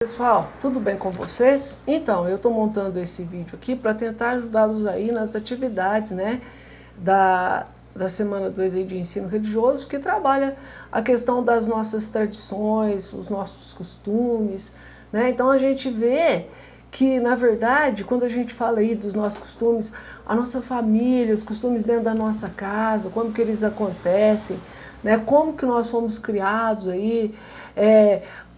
Pessoal, tudo bem com vocês? Então, eu estou montando esse vídeo aqui para tentar ajudá-los aí nas atividades, né, da Semana 2 aí de Ensino Religioso, que trabalha a questão das nossas tradições, os nossos costumes, né? Então a gente vê que, na verdade, quando a gente fala aí dos nossos costumes, a nossa família, os costumes dentro da nossa casa, como que eles acontecem, né? Como que nós fomos criados aí,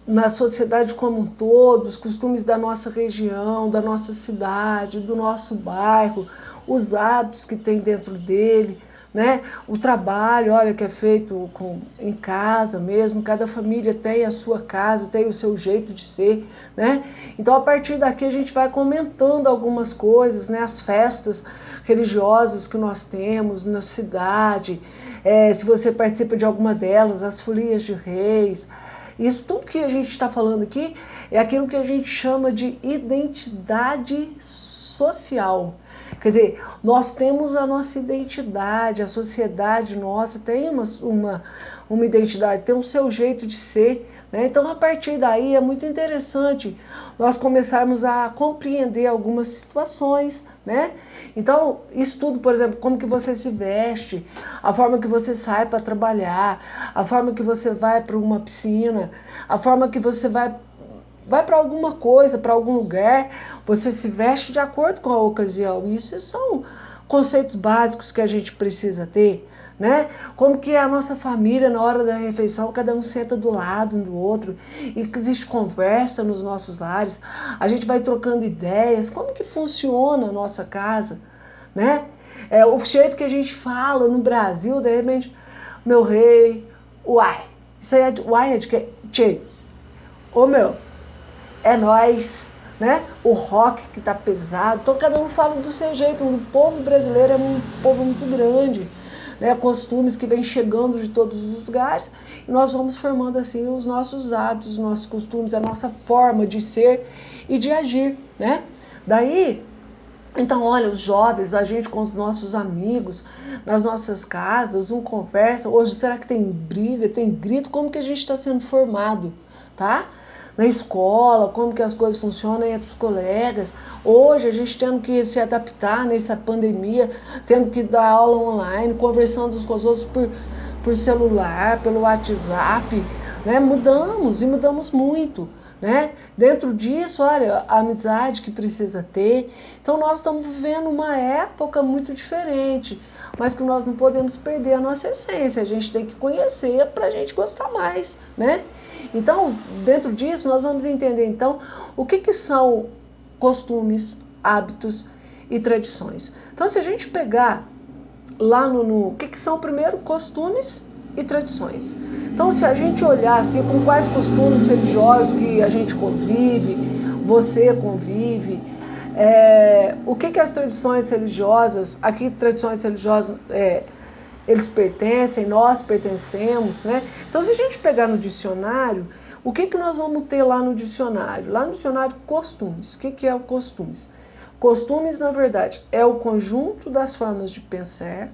na sociedade como um todo, os costumes da nossa região, da nossa cidade, do nosso bairro, os hábitos que tem dentro dele, né? O trabalho, olha, que é feito em casa mesmo, cada família tem a sua casa, tem o seu jeito de ser, né? Então, a partir daqui, a gente vai comentando algumas coisas, né? As festas religiosas que nós temos na cidade, se você participa de alguma delas, as folias de reis. Isso tudo que a gente está falando aqui é aquilo que a gente chama de identidade social. Quer dizer, nós temos a nossa identidade, a sociedade nossa tem uma identidade, tem o seu jeito de ser, né? Então, a partir daí, é muito interessante nós começarmos a compreender algumas situações, né? Então, isso tudo, por exemplo, como que você se veste, a forma que você sai para trabalhar, a forma que você vai para uma piscina, a forma que você vai para alguma coisa, para algum lugar, você se veste de acordo com a ocasião. Isso são conceitos básicos que a gente precisa ter, né? Como que é a nossa família na hora da refeição, cada um senta do lado um do outro, e que existe conversa nos nossos lares, a gente vai trocando ideias, como que funciona a nossa casa, né? O jeito que a gente fala no Brasil, de repente, meu rei, uai, isso aí uai é de que? Tchê, ô meu, é nós, né? O rock que tá pesado, então cada um fala do seu jeito. O povo brasileiro é um povo muito grande, né? Costumes que vêm chegando de todos os lugares, e nós vamos formando assim os nossos hábitos, os nossos costumes, a nossa forma de ser e de agir, né? Daí, então, olha, os jovens, a gente com os nossos amigos, nas nossas casas, um conversa. Hoje, será que tem briga, tem grito? Como que a gente está sendo formado, tá? Na escola, como que as coisas funcionam entre os colegas. Hoje, a gente tendo que se adaptar nessa pandemia, tendo que dar aula online, conversando uns com os outros por celular, pelo WhatsApp, né? Mudamos, e mudamos muito, né? Dentro disso, olha, a amizade que precisa ter. Então nós estamos vivendo uma época muito diferente, mas que nós não podemos perder a nossa essência. A gente tem que conhecer para a gente gostar mais, né? Então, dentro disso, nós vamos entender então o que são costumes, hábitos e tradições. Então, se a gente pegar lá o que são primeiro costumes e tradições. Então, se a gente olhar assim, com quais costumes religiosos que a gente convive, você convive, o que as tradições religiosas, aqui tradições religiosas, eles pertencem, nós pertencemos, né? Então, se a gente pegar no dicionário, o que nós vamos ter lá no dicionário? Lá no dicionário, costumes. O que é o costumes? Costumes, na verdade, é o conjunto das formas de pensar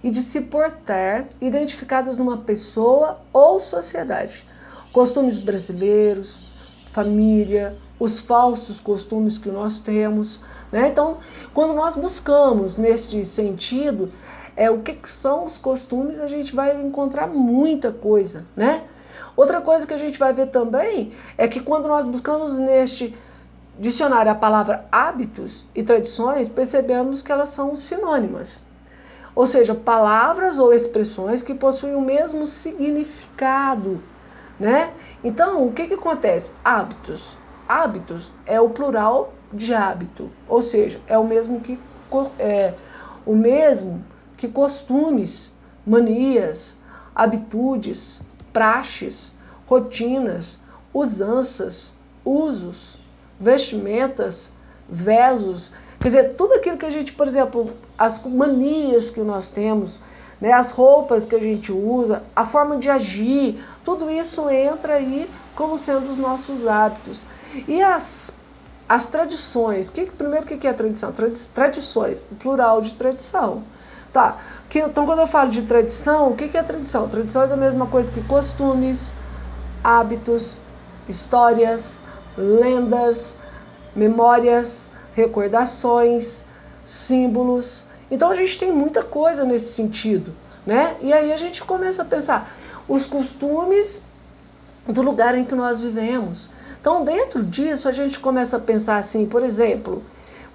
e de se portar identificadas numa pessoa ou sociedade. Costumes brasileiros, família, os falsos costumes que nós temos, né? Então, quando nós buscamos nesse sentido, o que são os costumes, a gente vai encontrar muita coisa, né? Outra coisa que a gente vai ver também é que quando nós buscamos neste dicionário a palavra hábitos e tradições, percebemos que elas são sinônimas. Ou seja, palavras ou expressões que possuem o mesmo significado, né? Então, o que acontece? Hábitos. Hábitos é o plural de hábito, ou seja, é o mesmo que costumes, manias, habitudes, praxes, rotinas, usanças, usos, vestimentas, versos. Quer dizer, tudo aquilo que a gente, por exemplo, as manias que nós temos, né, as roupas que a gente usa, a forma de agir, tudo isso entra aí como sendo os nossos hábitos. E as tradições, primeiro o que é tradição? Tradições, plural de tradição. Tá, então quando eu falo de tradição, o que é tradição? Tradições é a mesma coisa que costumes, hábitos, histórias, lendas, memórias, recordações, símbolos. Então a gente tem muita coisa nesse sentido, né? E aí a gente começa a pensar os costumes do lugar em que nós vivemos. Então dentro disso a gente começa a pensar assim, por exemplo,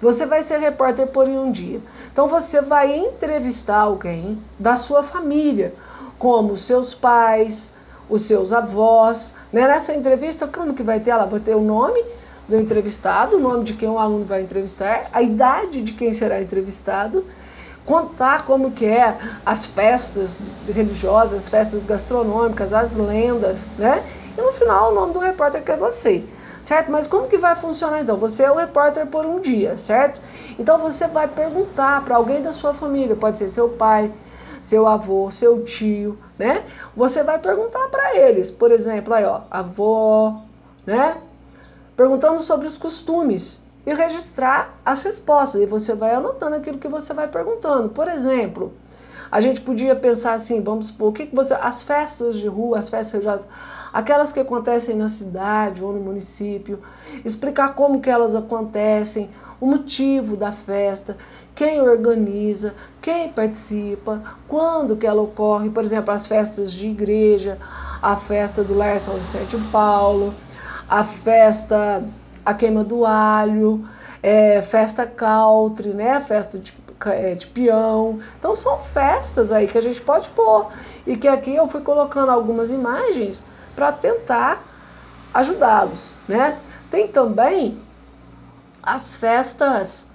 você vai ser repórter por um dia. Então você vai entrevistar alguém da sua família, como os seus pais, os seus avós. Né? Nessa entrevista, como que vai ter? Ela vai ter o nome do entrevistado, o nome de quem o aluno vai entrevistar, a idade de quem será entrevistado, contar como que é as festas religiosas, as festas gastronômicas, as lendas, né? E no final o nome do repórter que é você. Certo? Mas como que vai funcionar então? Você é o repórter por um dia, certo? Então você vai perguntar para alguém da sua família, pode ser seu pai, seu avô, seu tio, né? Você vai perguntar para eles, por exemplo, aí ó, avó, né? Perguntando sobre os costumes e registrar as respostas. E você vai anotando aquilo que você vai perguntando. Por exemplo, a gente podia pensar assim, vamos supor, o que você, as festas de rua, as festas religiosas, aquelas que acontecem na cidade ou no município, explicar como que elas acontecem, o motivo da festa, quem organiza, quem participa, quando que ela ocorre, por exemplo, as festas de igreja, a festa do Lar São Vicente de Paulo, a festa, a queima do alho, festa country, né, festa de peão. Então são festas aí que a gente pode pôr, e que aqui eu fui colocando algumas imagens para tentar ajudá-los, né? Tem também as festas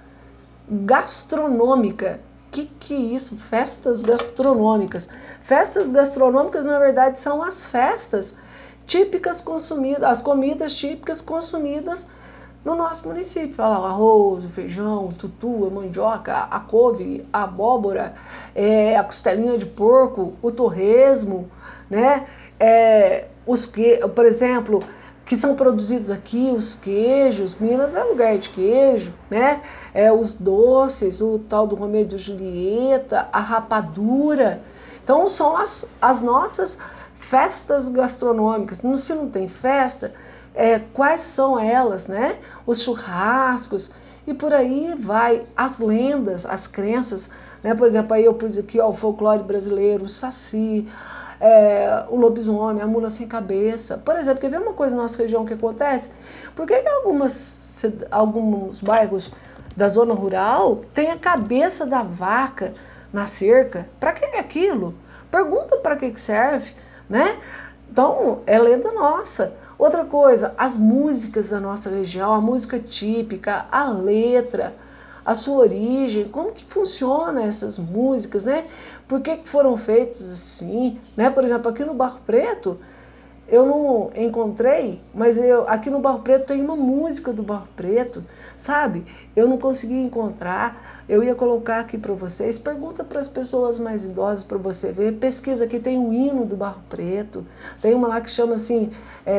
gastronômicas. Que é isso? Festas gastronômicas. Festas gastronômicas, na verdade, são as festas típicas consumidas, as comidas típicas consumidas no nosso município. Olha lá, o arroz, o feijão, o tutu, a mandioca, a couve, a abóbora, a costelinha de porco, o torresmo, né? Por exemplo, que são produzidos aqui, os queijos, Minas é lugar de queijo, né? Os doces, o tal do Romeu e Julieta, a rapadura. Então são as nossas festas gastronômicas. Se não tem festa, quais são elas, né? Os churrascos e por aí vai, as lendas, as crenças, né? Por exemplo, aí eu pus aqui ó, o folclore brasileiro, o saci, o lobisomem, a mula sem cabeça. Por exemplo, quer ver uma coisa na nossa região que acontece? Por que alguns bairros da zona rural tem a cabeça da vaca na cerca? Para que é aquilo? Pergunta para que serve, né? Então, é lenda nossa. Outra coisa, as músicas da nossa região, a música típica, a letra, a sua origem, como que funciona essas músicas, né? Por que foram feitas assim, né? Por exemplo, aqui no Barro Preto, eu não encontrei, mas aqui no Barro Preto tem uma música do Barro Preto, sabe? Eu não consegui encontrar, eu ia colocar aqui para vocês, pergunta para as pessoas mais idosas para você ver, pesquisa aqui, tem um hino do Barro Preto, tem uma lá que chama assim,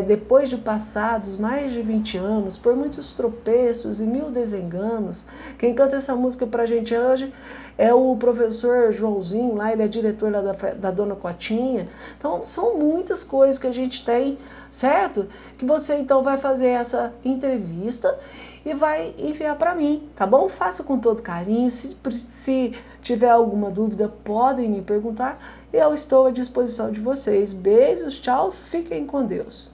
depois de passados mais de 20 anos, por muitos tropeços e 1000 desenganos, quem canta essa música pra gente hoje é o professor Joãozinho, lá ele é diretor lá da Dona Cotinha. Então são muitas coisas que a gente tem, certo? Que você então vai fazer essa entrevista e vai enviar para mim, tá bom? Faça com todo carinho, se tiver alguma dúvida podem me perguntar e eu estou à disposição de vocês. Beijos, tchau, fiquem com Deus.